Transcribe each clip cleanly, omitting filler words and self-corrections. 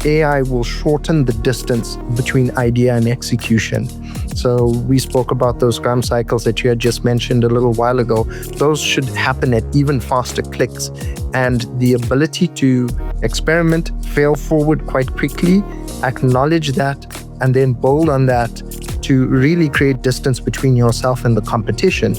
AI will shorten the distance between idea and execution. So we spoke about those Scrum cycles that you had just mentioned a little while ago. Those should happen at even faster clicks. And the ability to experiment, fail forward quite quickly, acknowledge that, and then build on that to really create distance between yourself and the competition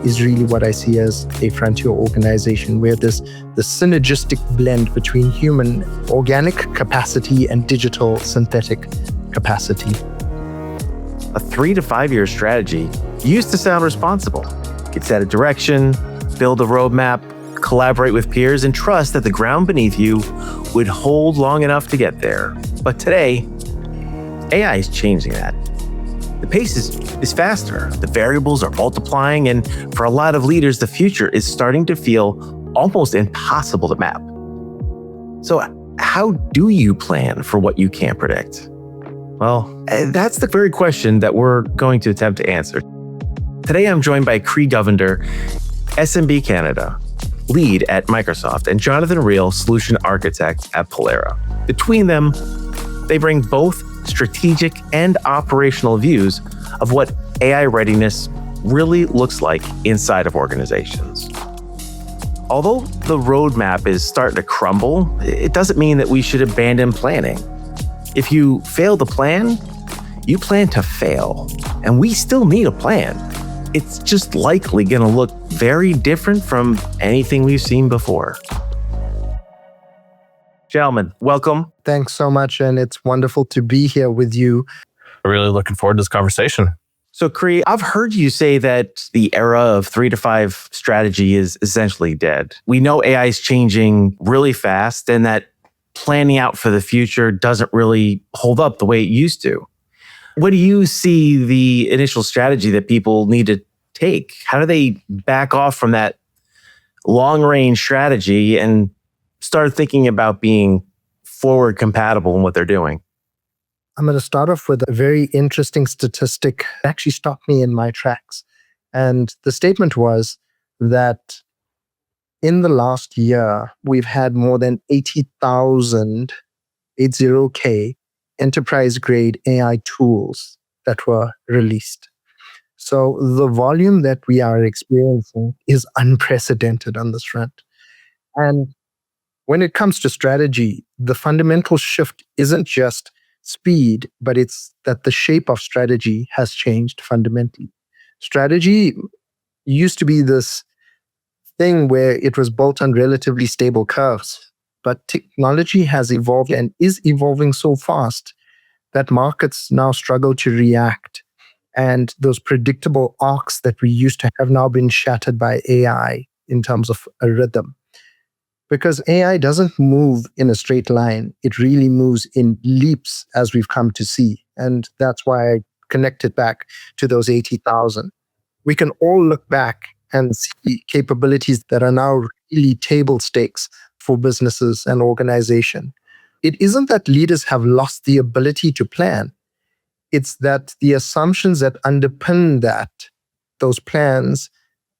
is really what I see as a frontier organization, where there's the synergistic blend between human organic capacity and digital synthetic capacity. A 3 to 5 year strategy used to sound responsible. You'd set a direction, build a roadmap, collaborate with peers, and trust that the ground beneath you would hold long enough to get there. But today, AI is changing that. The pace is faster, the variables are multiplying, and for a lot of leaders, the future is starting to feel almost impossible to map. So how do you plan for what you can't predict? Well, that's the very question that we're going to attempt to answer. Today, I'm joined by Kree Govender, SMB Canada Lead at Microsoft, and Jonathan Beeler, Solution Architect at Pellera. Between them, they bring both strategic and operational views of what AI readiness really looks like inside of organizations. Although the roadmap is starting to crumble, it doesn't mean that we should abandon planning. If you fail to plan, you plan to fail, and we still need a plan. It's just likely going to look very different from anything we've seen before. Gentlemen, welcome. Thanks so much, and it's wonderful to be here with you. Really looking forward to this conversation. So, Kree, I've heard you say that the era of 3 to 5 strategy is essentially dead. We know AI is changing really fast, and that planning out for the future doesn't really hold up the way it used to. What do you see the initial strategy that people need to take? How do they back off from that long-range strategy and start thinking about being forward compatible in what they're doing? I'm going to start off with a very interesting statistic that actually stopped me in my tracks. And the statement was that in the last year, we've had more than 80,000, 80K, enterprise-grade AI tools that were released. So the volume that we are experiencing is unprecedented on this front. And when it comes to strategy, the fundamental shift isn't just speed, but it's that the shape of strategy has changed fundamentally. Strategy used to be this thing where it was built on relatively stable curves, but technology has evolved and is evolving so fast that markets now struggle to react. And those predictable arcs that we used to have now been shattered by AI in terms of a rhythm. Because AI doesn't move in a straight line. It really moves in leaps, as we've come to see. And that's why I connected back to those 80,000. We can all look back and see capabilities that are now really table stakes for businesses and organization. It isn't that leaders have lost the ability to plan. It's that the assumptions that underpin those plans,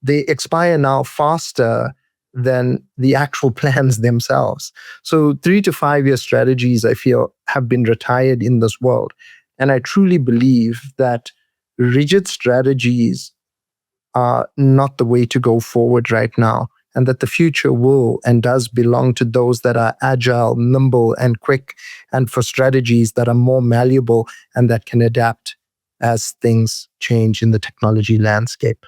they expire now faster than the actual plans themselves. So 3 to 5 year strategies, I feel, have been retired in this world. And I truly believe that rigid strategies are not the way to go forward right now, and that the future will and does belong to those that are agile, nimble, and quick, and for strategies that are more malleable and that can adapt as things change in the technology landscape.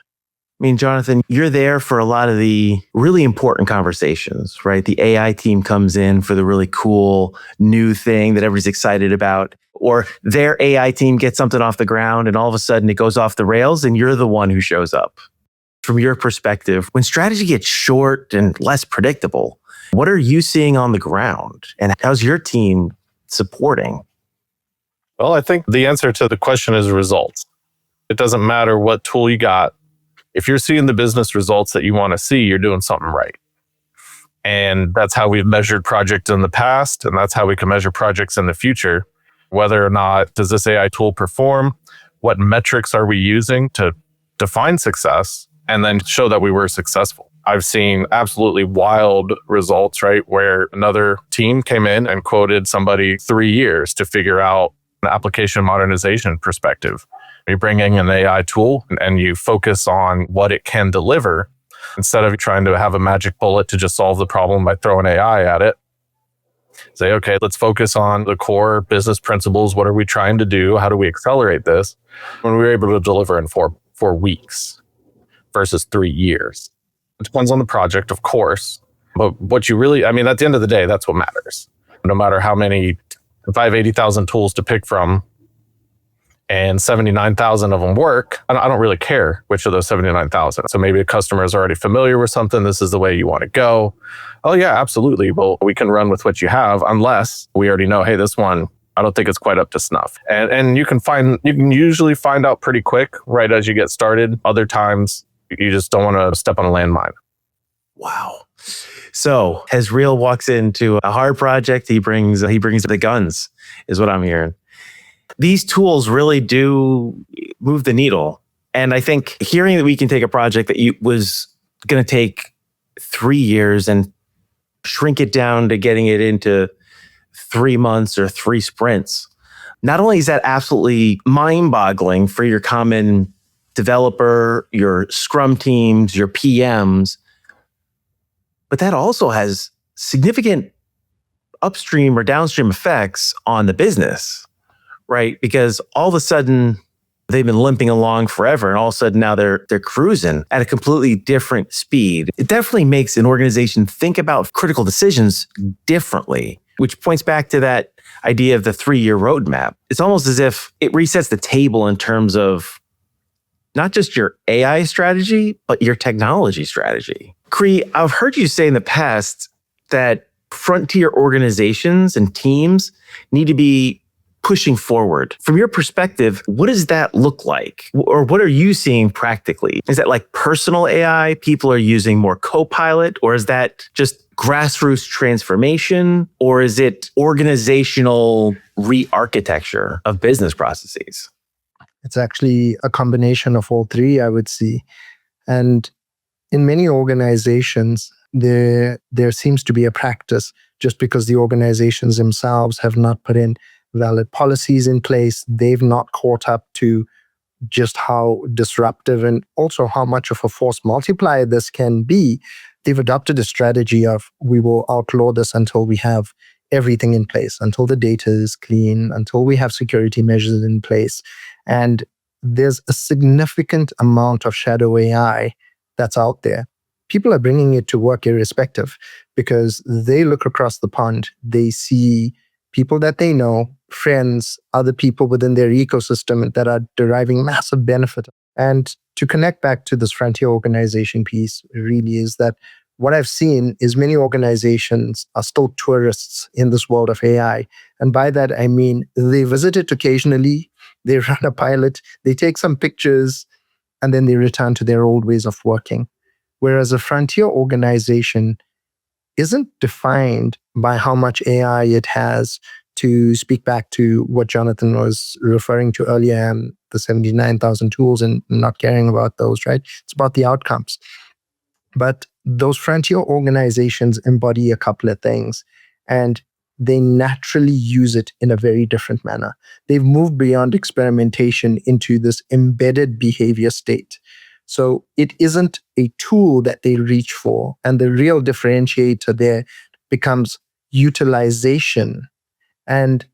I mean, Jonathan, you're there for a lot of the really important conversations, right? The AI team comes in for the really cool new thing that everybody's excited about, or their AI team gets something off the ground and all of a sudden it goes off the rails and you're the one who shows up. From your perspective, when strategy gets short and less predictable, what are you seeing on the ground and how's your team supporting? Well, I think the answer to the question is results. It doesn't matter what tool you got. If you're seeing the business results that you want to see, you're doing something right. And that's how we've measured projects in the past, and that's how we can measure projects in the future. Whether or not does this AI tool perform, what metrics are we using to define success, and then show that we were successful. I've seen absolutely wild results, right? Where another team came in and quoted somebody 3 years to figure out an application modernization perspective. You bring in an AI tool and you focus on what it can deliver instead of trying to have a magic bullet to just solve the problem by throwing AI at it. Say, okay, let's focus on the core business principles. What are we trying to do? How do we accelerate this? When we were able to deliver in four weeks versus 3 years. It depends on the project, of course. But what you really, at the end of the day, that's what matters. No matter how many, if I have 80,000 tools to pick from and 79,000 of them work, I don't really care which of those 79,000. So maybe a customer is already familiar with something. This is the way you want to go. Oh yeah, absolutely. Well, we can run with what you have unless we already know, hey, this one, I don't think it's quite up to snuff. And you can usually find out pretty quick right as you get started. Other times you just don't want to step on a landmine. Wow. So as Real walks into a hard project, he brings the guns, is what I'm hearing. These tools really do move the needle. And I think hearing that we can take a project that was going to take 3 years and shrink it down to getting it into 3 months or 3 sprints, not only is that absolutely mind-boggling for your common developer, your Scrum teams, your PMs, but that also has significant upstream or downstream effects on the business, right? Because all of a sudden they've been limping along forever, and all of a sudden now they're cruising at a completely different speed. It definitely makes an organization think about critical decisions differently, which points back to that idea of the 3-year roadmap. It's almost as if it resets the table in terms of not just your AI strategy, but your technology strategy. Kree, I've heard you say in the past that frontier organizations and teams need to be pushing forward. From your perspective, what does that look like? Or what are you seeing practically? Is that like personal AI? People are using more Copilot? Or is that just grassroots transformation? Or is it organizational re-architecture of business processes? It's actually a combination of all three, I would see. And in many organizations, there seems to be a practice just because the organizations themselves have not put in valid policies in place. They've not caught up to just how disruptive and also how much of a force multiplier this can be. They've adopted a strategy of we will outlaw this until we have everything in place, until the data is clean, until we have security measures in place. And there's a significant amount of shadow AI that's out there. People are bringing it to work irrespective because they look across the pond, they see people that they know, friends, other people within their ecosystem that are deriving massive benefit. And to connect back to this frontier organization piece really is that what I've seen is many organizations are still tourists in this world of AI. And by that, I mean, they visit it occasionally, they run a pilot, they take some pictures, and then they return to their old ways of working. Whereas a frontier organization isn't defined by how much AI it has, to speak back to what Jonathan was referring to earlier and the 79,000 tools and not caring about those, right? It's about the outcomes. But those frontier organizations embody a couple of things, and they naturally use it in a very different manner. They've moved beyond experimentation into this embedded behavior state. So it isn't a tool that they reach for. And the real differentiator there becomes utilization. And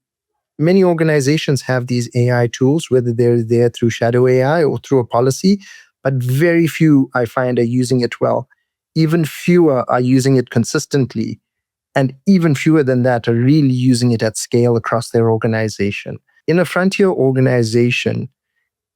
many organizations have these AI tools, whether they're there through shadow AI or through a policy, but very few, I find, are using it well. Even fewer are using it consistently. And even fewer than that are really using it at scale across their organization. In a frontier organization,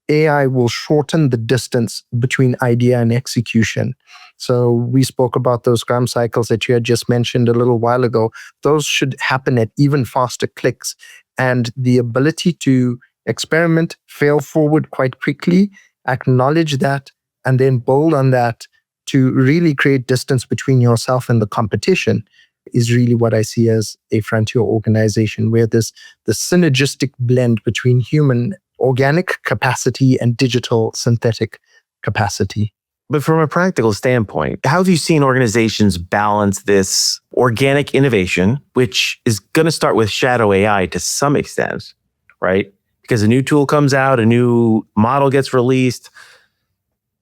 AI will shorten the distance between idea and execution. So we spoke about those Scrum cycles that you had just mentioned a little while ago. Those should happen at even faster clicks. And the ability to experiment, fail forward quite quickly, acknowledge that, and then build on that to really create distance between yourself and the competition is really what I see as a frontier organization, where there's the synergistic blend between human organic capacity and digital synthetic capacity. But from a practical standpoint, how have you seen organizations balance this organic innovation, which is going to start with shadow AI to some extent, right? Because a new tool comes out, a new model gets released,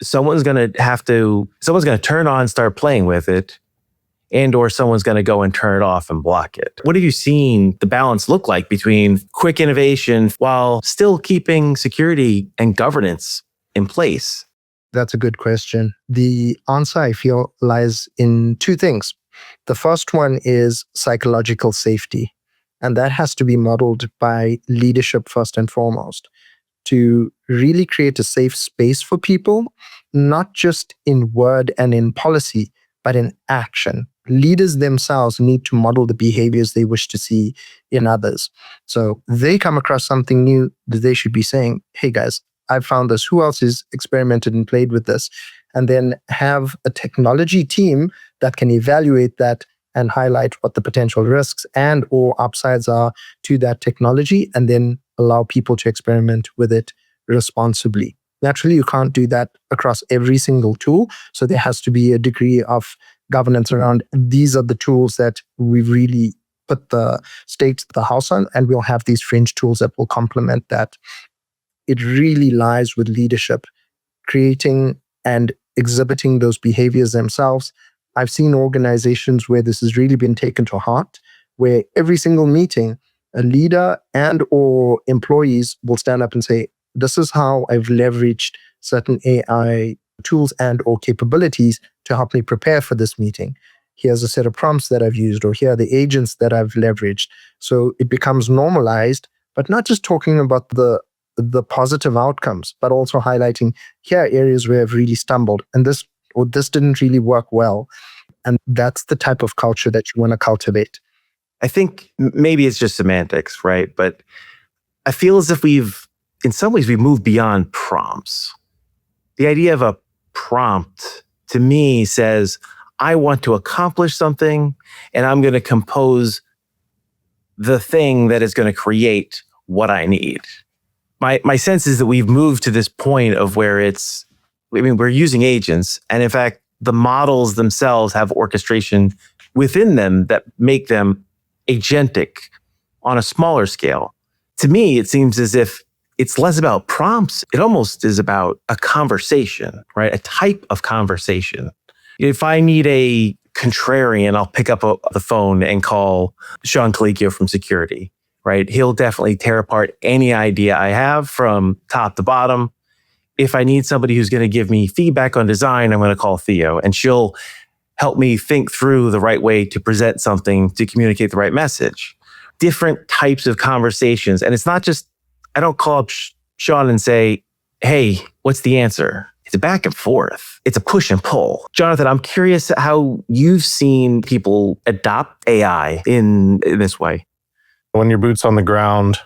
someone's going to turn on, start playing with it, and or someone's going to go and turn it off and block it. What have you seen the balance look like between quick innovation while still keeping security and governance in place? That's a good question. The answer, I feel, lies in two things. The first one is psychological safety, and that has to be modeled by leadership first and foremost, to really create a safe space for people, not just in word and in policy, but in action. Leaders themselves need to model the behaviors they wish to see in others. So they come across something new that they should be saying, hey guys, I've found this. Who else has experimented and played with this? And then have a technology team that can evaluate that and highlight what the potential risks and or upsides are to that technology, and then allow people to experiment with it responsibly. Naturally, you can't do that across every single tool. So there has to be a degree of governance around these are the tools that we really put the stakes of the house on, and we'll have these fringe tools that will complement that. It really lies with leadership, creating and exhibiting those behaviors themselves. I've seen organizations where this has really been taken to heart, where every single meeting, a leader and or employees will stand up and say, this is how I've leveraged certain AI tools and or capabilities to help me prepare for this meeting. Here's a set of prompts that I've used, or here are the agents that I've leveraged. So it becomes normalized, but not just talking about the positive outcomes, but also highlighting here are areas where I've really stumbled and this didn't really work well. And that's the type of culture that you want to cultivate. I think maybe it's just semantics, right? But I feel as if in some ways, we've moved beyond prompts. The idea of a prompt to me says, I want to accomplish something and I'm going to compose the thing that is going to create what I need. My sense is that we've moved to this point of where we're using agents. And in fact, the models themselves have orchestration within them that make them agentic on a smaller scale. To me, it seems as if it's less about prompts. It almost is about a conversation, right? A type of conversation. If I need a contrarian, I'll pick up the phone and call Sean Colicchio from security. Right? He'll definitely tear apart any idea I have from top to bottom. If I need somebody who's going to give me feedback on design, I'm going to call Theo, and she'll help me think through the right way to present something to communicate the right message. Different types of conversations. And it's not just, I don't call up Sean and say, hey, what's the answer? It's a back and forth. It's a push and pull. Jonathan, I'm curious how you've seen people adopt AI in this way. When your boot's on the ground,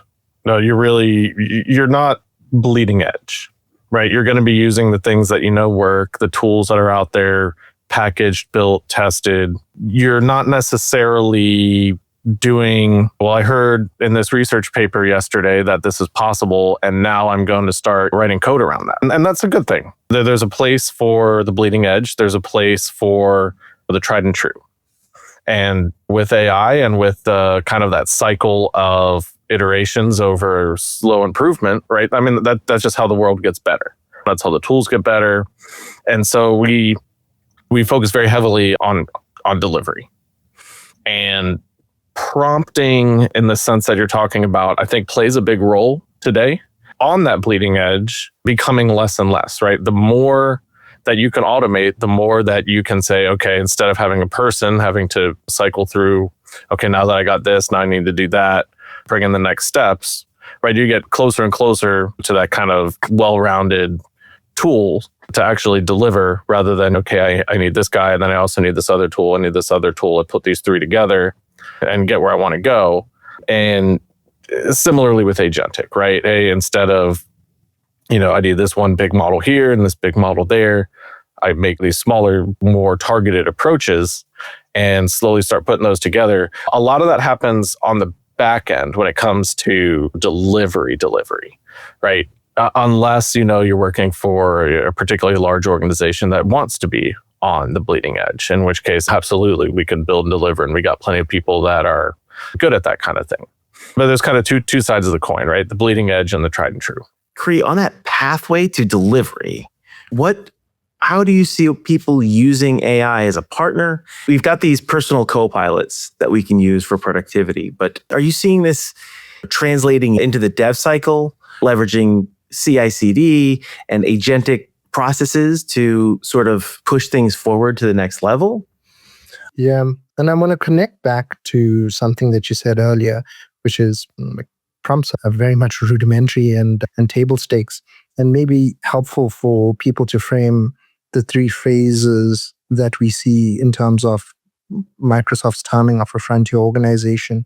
no, you're not bleeding edge, right? You're going to be using the things that you know work, the tools that are out there, packaged, built, tested. You're not necessarily doing, well, I heard in this research paper yesterday that this is possible, and now I'm going to start writing code around that. And that's a good thing. There's a place for the bleeding edge. There's a place for the tried and true. And with AI and with kind of that cycle of iterations over slow improvement, right? I mean, that's just how the world gets better. That's how the tools get better. And so we focus very heavily on delivery. And prompting, in the sense that you're talking about, I think plays a big role today on that bleeding edge, becoming less and less, right? The more that you can automate, the more that you can say, okay, instead of having a person having to cycle through, okay, now that I got this, now I need to do that, bring in the next steps, right? You get closer and closer to that kind of well-rounded tool to actually deliver, rather than, okay, I need this guy, and then I also need this other tool, I need this other tool, I put these three together and get where I want to go. And similarly with agentic, right? Instead of, I need this one big model here and this big model there, I make these smaller, more targeted approaches and slowly start putting those together. A lot of that happens on the back end when it comes to delivery, right? unless, you're working for a particularly large organization that wants to be on the bleeding edge, in which case, absolutely, we can build and deliver. And we got plenty of people that are good at that kind of thing. But there's kind of two sides of the coin, right? The bleeding edge and the tried and true. Kree, on that pathway to delivery, how do you see people using AI as a partner? We've got these personal co-pilots that we can use for productivity, but are you seeing this translating into the dev cycle, leveraging CI/CD and agentic processes to sort of push things forward to the next level? Yeah. And I want to connect back to something that you said earlier, which is prompts are very much rudimentary and table stakes, and maybe helpful for people to frame the three phases that we see in terms of Microsoft's timing of a frontier organization.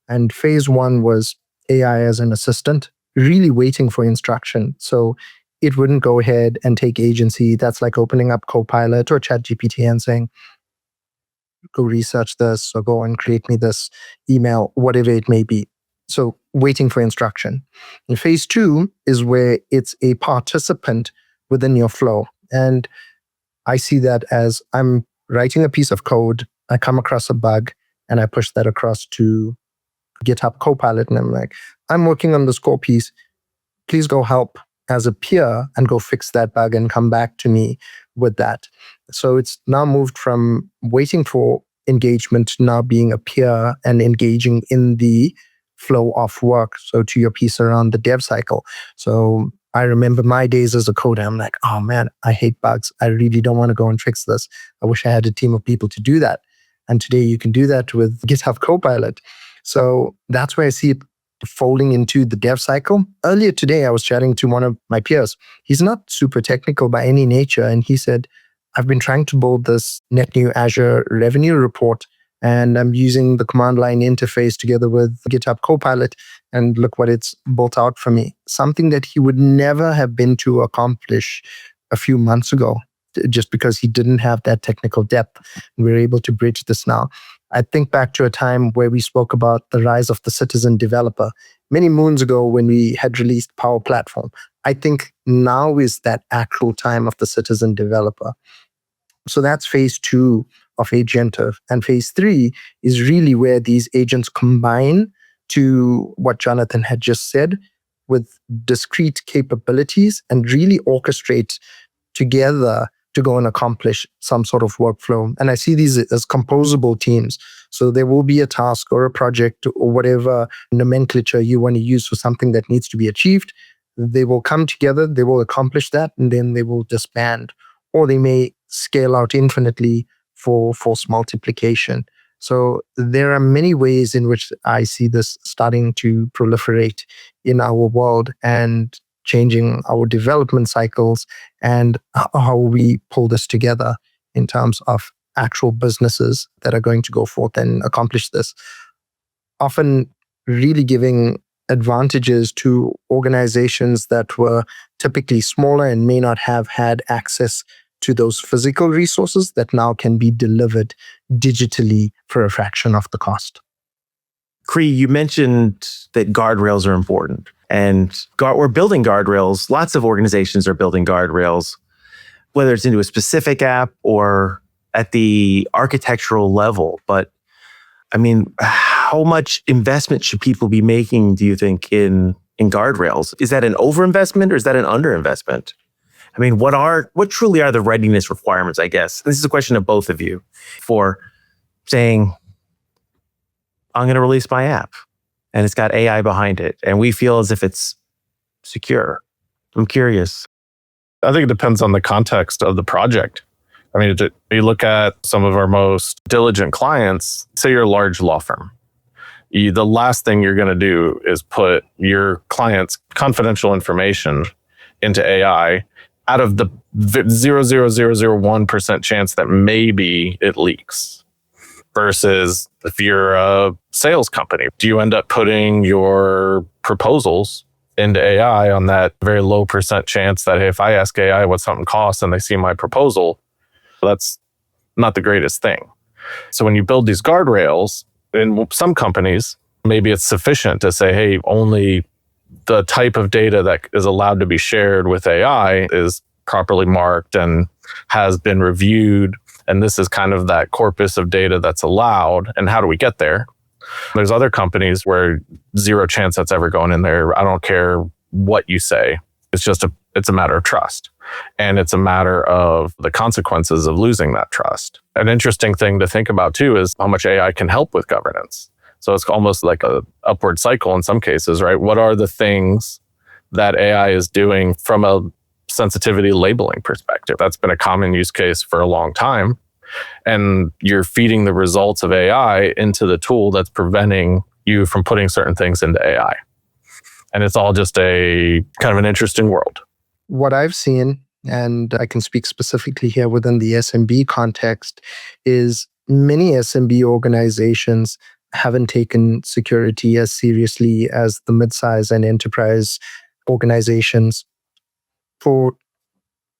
And phase one was AI as an assistant, really waiting for instruction. So it wouldn't go ahead and take agency. That's like opening up Copilot or ChatGPT and saying, go research this or go and create me this email, whatever it may be. So waiting for instruction. And phase two is where it's a participant within your flow. And I see that as I'm writing a piece of code, I come across a bug, and I push that across to GitHub Copilot, and I'm like, I'm working on this core piece. Please go help as a peer and go fix that bug and come back to me with that. So it's now moved from waiting for engagement to now being a peer and engaging in the flow of work. So to your piece around the dev cycle. So I remember my days as a coder. I'm like, oh man, I hate bugs. I really don't want to go and fix this. I wish I had a team of people to do that. And today you can do that with GitHub Copilot. So that's where I see it folding into the dev cycle. Earlier today, I was chatting to one of my peers. He's not super technical by any nature. And he said, I've been trying to build this net new Azure revenue report, and I'm using the command line interface together with GitHub Copilot, and look what it's built out for me. Something that he would never have been to accomplish a few months ago, just because he didn't have that technical depth. We're able to bridge this now. I think back to a time where we spoke about the rise of the citizen developer many moons ago when we had released Power Platform. I think now is that actual time of the citizen developer. So that's phase two of Agentive. And phase three is really where these agents combine to what Jonathan had just said with discrete capabilities and really orchestrate together to go and accomplish some sort of workflow. And I see these as composable teams. So there will be a task or a project or whatever nomenclature you want to use for something that needs to be achieved. They will come together, they will accomplish that, and then they will disband. Or they may scale out infinitely for force multiplication. So there are many ways in which I see this starting to proliferate in our world and changing our development cycles and how we pull this together in terms of actual businesses that are going to go forth and accomplish this. Often really giving advantages to organizations that were typically smaller and may not have had access to those physical resources that now can be delivered digitally for a fraction of the cost. Kree, you mentioned that guardrails are important. And we're building guardrails. Lots of organizations are building guardrails, whether it's into a specific app or at the architectural level. But I mean, how much investment should people be making, do you think, in guardrails? Is that an overinvestment or is that an underinvestment? I mean, what truly are the readiness requirements, I guess? This is a question of both of you for saying, I'm going to release my app and it's got AI behind it and we feel as if it's secure. I'm curious. I think it depends on the context of the project. I mean, you look at some of our most diligent clients, say you're a large law firm. The last thing you're going to do is put your client's confidential information into AI out of the 0.0001% chance that maybe it leaks. Versus if you're a sales company, do you end up putting your proposals into AI on that very low percent chance that, hey, if I ask AI what something costs and they see my proposal, that's not the greatest thing. So when you build these guardrails, in some companies, maybe it's sufficient to say, hey, only the type of data that is allowed to be shared with AI is properly marked and has been reviewed. And this is kind of that corpus of data that's allowed. And how do we get there? There's other companies where zero chance that's ever going in there. I don't care what you say. It's a matter of trust. And it's a matter of the consequences of losing that trust. An interesting thing to think about too is how much AI can help with governance. So it's almost like a upward cycle in some cases, right? What are the things that AI is doing from a sensitivity labeling perspective? That's been a common use case for a long time. And you're feeding the results of AI into the tool that's preventing you from putting certain things into AI. And it's all just a kind of an interesting world. What I've seen, and I can speak specifically here within the SMB context, is many SMB organizations haven't taken security as seriously as the midsize and enterprise organizations for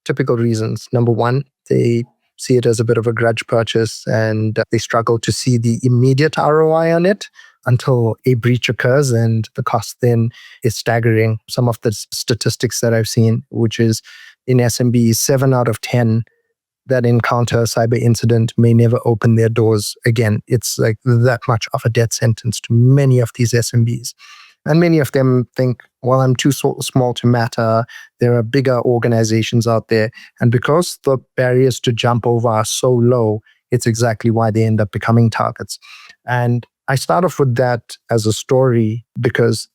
typical reasons. Number one, they see it as a bit of a grudge purchase and they struggle to see the immediate ROI on it until a breach occurs, and the cost then is staggering. Some of the statistics that I've seen, which is in SMB, 7 out of 10 that encounter a cyber incident may never open their doors again. It's like that much of a death sentence to many of these SMBs. And many of them think, well, I'm too small to matter. There are bigger organizations out there. And because the barriers to jump over are so low, it's exactly why they end up becoming targets. And I start off with that as a story because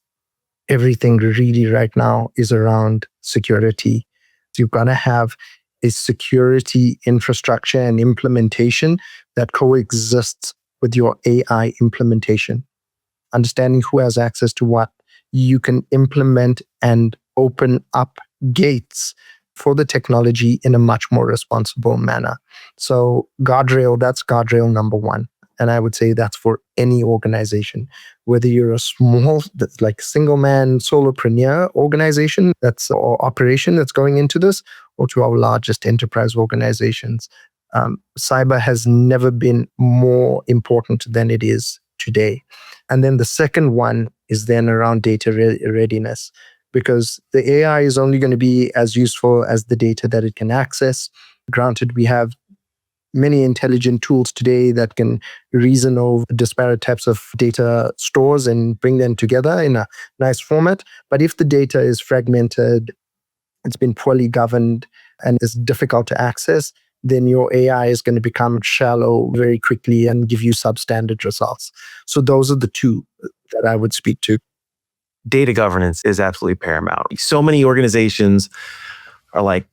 everything really right now is around security. So you've got to have a security infrastructure and implementation that coexists with your AI implementation. Understanding who has access to what, you can implement and open up gates for the technology in a much more responsible manner. So that's guardrail number one. And I would say that's for any organization, whether you're a small, like single man, solopreneur organization or operation that's going into this, or to our largest enterprise organizations. Cyber has never been more important than it is today. And then the second one is then around data readiness, because the AI is only going to be as useful as the data that it can access. Granted, we have many intelligent tools today that can reason over disparate types of data stores and bring them together in a nice format. But if the data is fragmented, it's been poorly governed, and is difficult to access, then your AI is going to become shallow very quickly and give you substandard results. So those are the two that I would speak to. Data governance is absolutely paramount. So many organizations are like,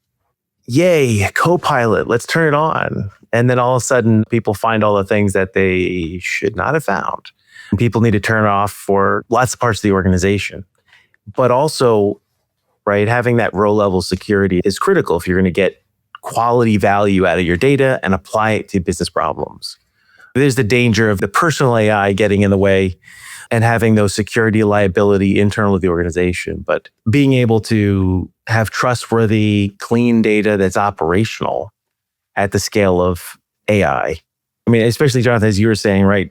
yay, Copilot, let's turn it on. And then all of a sudden, people find all the things that they should not have found. And people need to turn it off for lots of parts of the organization. But also, right, having that row level security is critical if you're going to get quality value out of your data and apply it to business problems. There's the danger of the personal AI getting in the way and having those security liability internal to the organization. But being able to have trustworthy, clean data that's operational at the scale of AI. I mean, especially, Jonathan, as you were saying, right,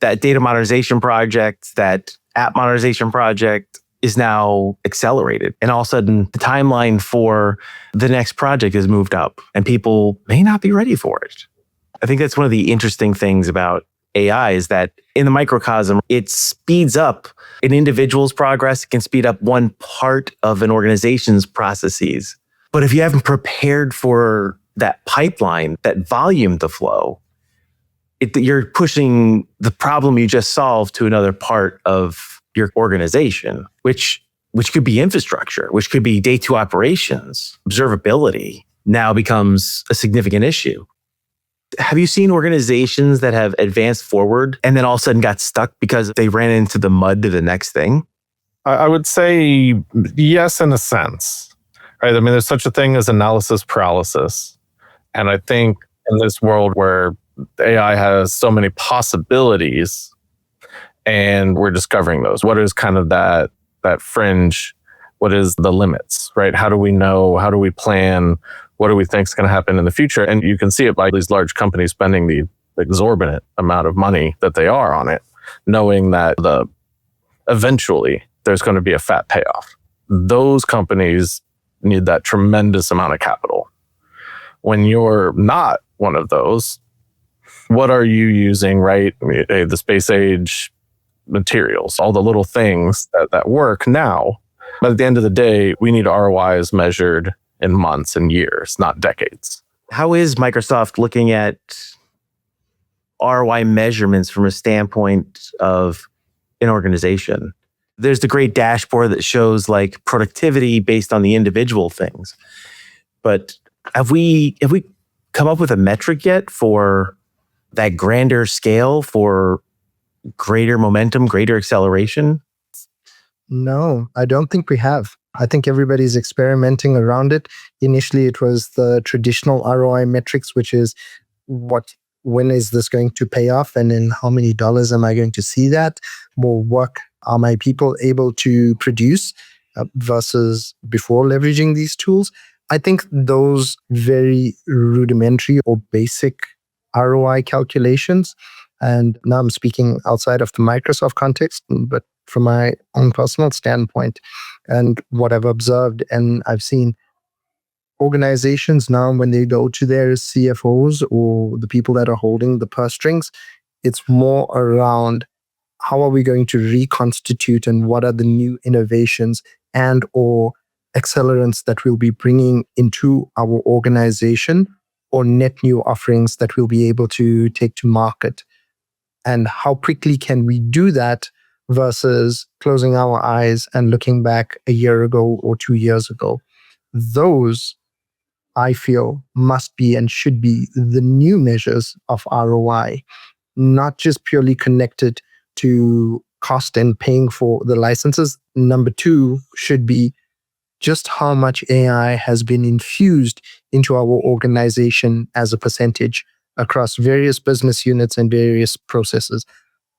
that data modernization project, that app modernization project is now accelerated. And all of a sudden, the timeline for the next project is moved up and people may not be ready for it. I think that's one of the interesting things about AI is that in the microcosm, it speeds up an individual's progress. It can speed up one part of an organization's processes. But if you haven't prepared for that pipeline, that volume to flow, you're pushing the problem you just solved to another part of your organization, which could be infrastructure, which could be day two operations. Observability now becomes a significant issue. Have you seen organizations that have advanced forward and then all of a sudden got stuck because they ran into the mud to the next thing? I would say yes, in a sense, right? I mean, there's such a thing as analysis paralysis. And I think in this world where AI has so many possibilities and we're discovering those, what is kind of that fringe? What is the limits, right? How do we know? How do we plan? What do we think is going to happen in the future? And you can see it by these large companies spending the exorbitant amount of money that they are on it, knowing that eventually there's going to be a fat payoff. Those companies need that tremendous amount of capital. When you're not one of those, what are you using, right? The space age materials, all the little things that work now. But at the end of the day, we need ROIs measured in months and years, not decades. How is Microsoft looking at ROI measurements from a standpoint of an organization? There's the great dashboard that shows like productivity based on the individual things. But have we come up with a metric yet for that grander scale, for greater momentum, greater acceleration? No, I don't think we have. I think everybody's experimenting around it. Initially, it was the traditional ROI metrics, which is when is this going to pay off, and in how many dollars am I going to see that? More work are my people able to produce versus before leveraging these tools? I think those very rudimentary or basic ROI calculations, and now I'm speaking outside of the Microsoft context, but from my own personal standpoint and what I've observed and I've seen, organizations now, when they go to their CFOs or the people that are holding the purse strings, it's more around how are we going to reconstitute and what are the new innovations and or accelerants that we'll be bringing into our organization, or net new offerings that we'll be able to take to market. And how quickly can we do that versus closing our eyes and looking back a year ago or 2 years ago. Those, I feel, must be and should be the new measures of ROI, not just purely connected to cost and paying for the licenses. Number two should be just how much AI has been infused into our organization as a percentage across various business units and various processes.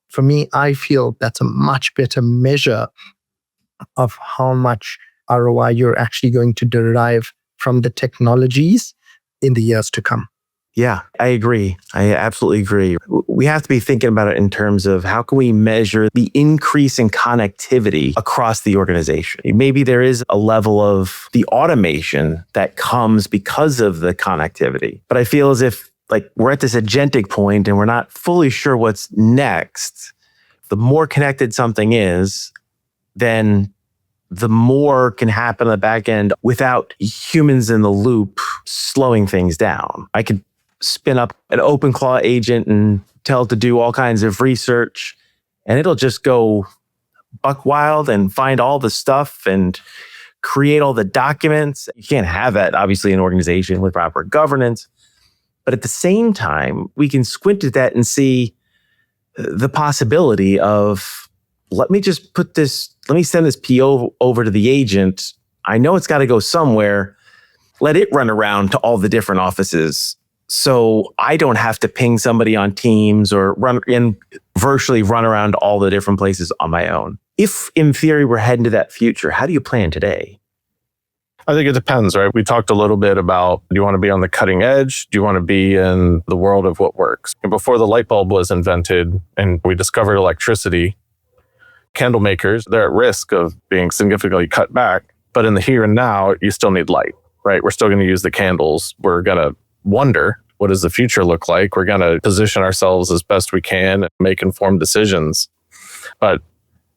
For me, I feel that's a much better measure of how much ROI you're actually going to derive from the technologies in the years to come. Yeah, I agree. I absolutely agree. We have to be thinking about it in terms of how can we measure the increase in connectivity across the organization. Maybe there is a level of the automation that comes because of the connectivity. But I feel as if we're at this agentic point and we're not fully sure what's next. The more connected something is, then the more can happen on the back end without humans in the loop slowing things down. I could spin up an OpenClaw agent and tell it to do all kinds of research, and it'll just go buck wild and find all the stuff and create all the documents. You can't have that, obviously, in an organization with proper governance. But at the same time, we can squint at that and see the possibility of, let me send this PO over to the agent. I know it's got to go somewhere. Let it run around to all the different offices, so I don't have to ping somebody on Teams or virtually run around all the different places on my own. If in theory we're heading to that future, how do you plan today? I think it depends, right? We talked a little bit about, do you want to be on the cutting edge? Do you want to be in the world of what works? And before the light bulb was invented and we discovered electricity, candle makers, they're at risk of being significantly cut back. But in the here and now, you still need light, right? We're still going to use the candles. We're going to wonder, what does the future look like? We're going to position ourselves as best we can and make informed decisions. But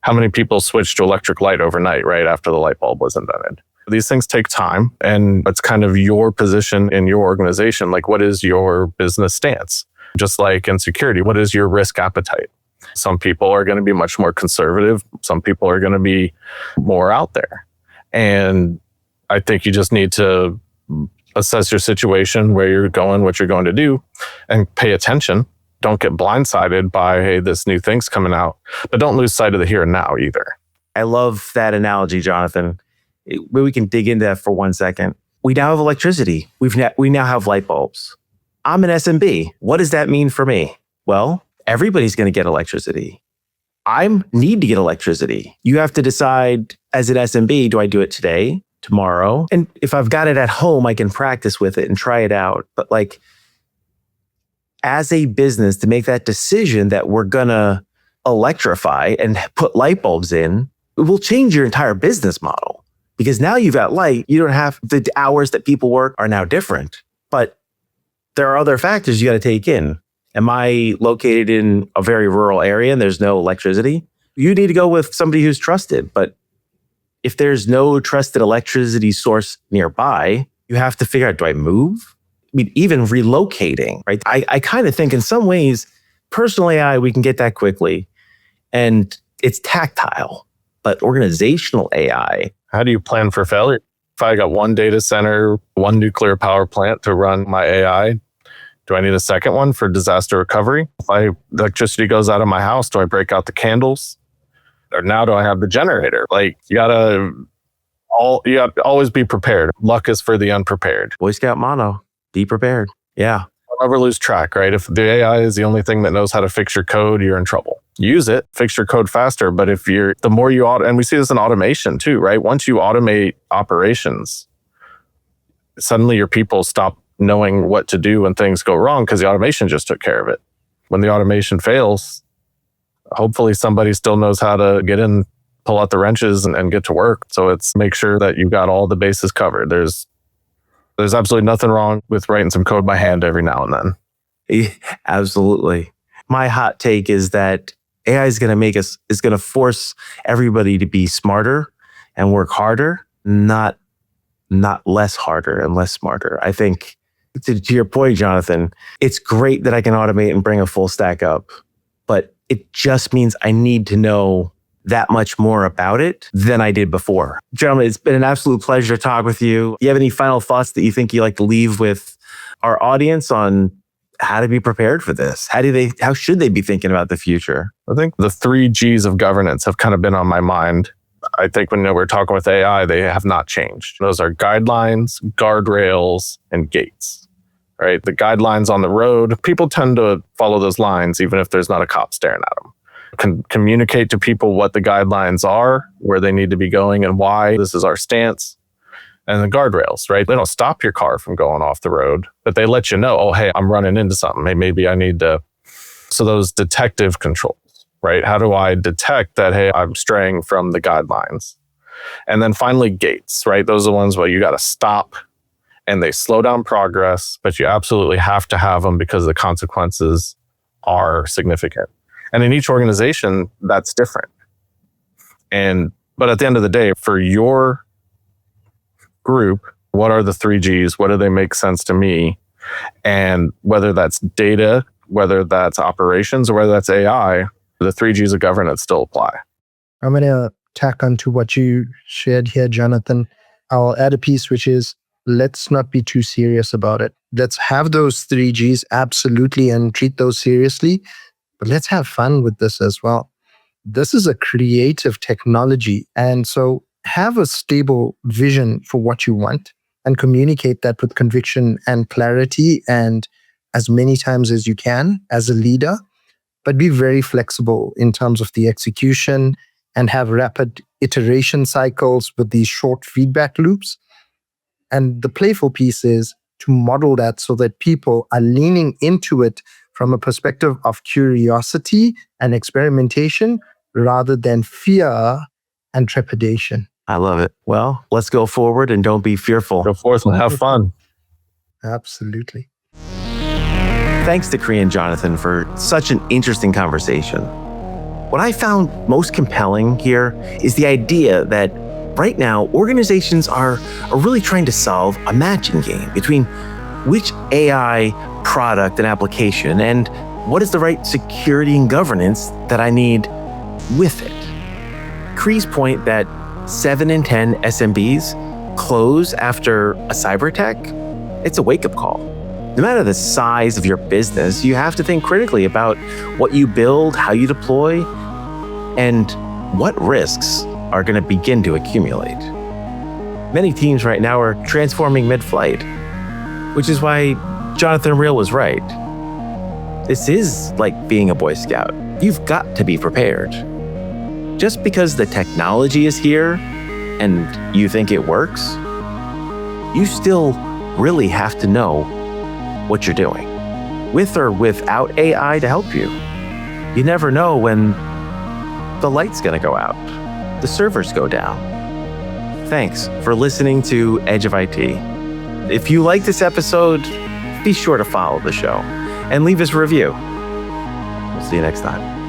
how many people switched to electric light overnight, right after the light bulb was invented? These things take time, and it's kind of your position in your organization. Like, what is your business stance? Just like in security, what is your risk appetite? Some people are going to be much more conservative. Some people are going to be more out there. And I think you just need to assess your situation, where you're going, what you're going to do, and pay attention. Don't get blindsided by, hey, this new thing's coming out, but don't lose sight of the here and now either. I love that analogy, Jonathan. Maybe we can dig into that for 1 second. We now have electricity. We now have light bulbs. I'm an SMB. What does that mean for me? Well, everybody's going to get electricity. I need to get electricity. You have to decide as an SMB, do I do it today, tomorrow? And if I've got it at home, I can practice with it and try it out. But as a business, to make that decision that we're going to electrify and put light bulbs in, it will change your entire business model because now you've got light. You don't have the hours that people work are now different, but there are other factors you got to take in. Am I located in a very rural area and there's no electricity? You need to go with somebody who's trusted. But if there's no trusted electricity source nearby, you have to figure out, do I move? I mean, even relocating, right? I kind of think in some ways, personal AI, we can get that quickly and it's tactile, but organizational AI. How do you plan for failure? If I got one data center, one nuclear power plant to run my AI, do I need a second one for disaster recovery? If electricity goes out of my house, do I break out the candles? Or now do I have the generator? Like you gotta always be prepared. Luck is for the unprepared. Boy Scout motto, be prepared. Yeah. Don't ever lose track, right? If the AI is the only thing that knows how to fix your code, you're in trouble. Use it, fix your code faster. But the more you and we see this in automation too, right? Once you automate operations, suddenly your people stop knowing what to do when things go wrong because the automation just took care of it. When the automation fails, hopefully somebody still knows how to get in, pull out the wrenches and get to work. So it's make sure that you've got all the bases covered. There's absolutely nothing wrong with writing some code by hand every now and then. Yeah, absolutely. My hot take is that AI is going to force everybody to be smarter and work harder, not less harder and less smarter. I think to your point, Jonathan, it's great that I can automate and bring a full stack up, but it just means I need to know that much more about it than I did before. Gentlemen, it's been an absolute pleasure to talk with you. Do you have any final thoughts that you think you'd like to leave with our audience on how to be prepared for this? How should they be thinking about the future? I think the 3 G's of governance have kind of been on my mind. I think when we're talking with AI, they have not changed. Those are guidelines, guardrails, and gates, right? The guidelines on the road, people tend to follow those lines, even if there's not a cop staring at them. Communicate to people what the guidelines are, where they need to be going and why. This is our stance. And the guardrails, right? They don't stop your car from going off the road, but they let you know, oh, hey, I'm running into something. Hey, maybe I need to. So those detective controls, right? How do I detect that, hey, I'm straying from the guidelines? And then finally, gates, right? Those are the ones where you got to stop and they slow down progress, but you absolutely have to have them because the consequences are significant. And in each organization, that's different. But at the end of the day, for your group, what are the 3 Gs? What do they make sense to me? And whether that's data, whether that's operations, or whether that's AI, the 3 Gs of governance still apply. I'm going to tack on to what you shared here, Jonathan. I'll add a piece, which is let's not be too serious about it. Let's have those 3 Gs, absolutely, and treat those seriously. But let's have fun with this as well. This is a creative technology. And so have a stable vision for what you want and communicate that with conviction and clarity and as many times as you can as a leader, but be very flexible in terms of the execution and have rapid iteration cycles with these short feedback loops. And the playful piece is to model that so that people are leaning into it from a perspective of curiosity and experimentation rather than fear and trepidation. I love it. Well, let's go forward and don't be fearful. Go forth and have fun. Absolutely. Thanks to Kree and Jonathan for such an interesting conversation. What I found most compelling here is the idea that right now, organizations are really trying to solve a matching game between which AI product and application and what is the right security and governance that I need with it. Kree's point that 7 in 10 SMBs close after a cyber attack, it's a wake-up call. No matter the size of your business, you have to think critically about what you build, how you deploy, and what risks are going to begin to accumulate. Many teams right now are transforming mid-flight, which is why Jonathan Reel was right. This is like being a Boy Scout. You've got to be prepared. Just because the technology is here and you think it works, you still really have to know what you're doing, with or without AI to help you. You never know when the light's going to go out. the servers go down. Thanks for listening to Edge of IT. If you like this episode, be sure to follow the show and leave us a review. We'll see you next time.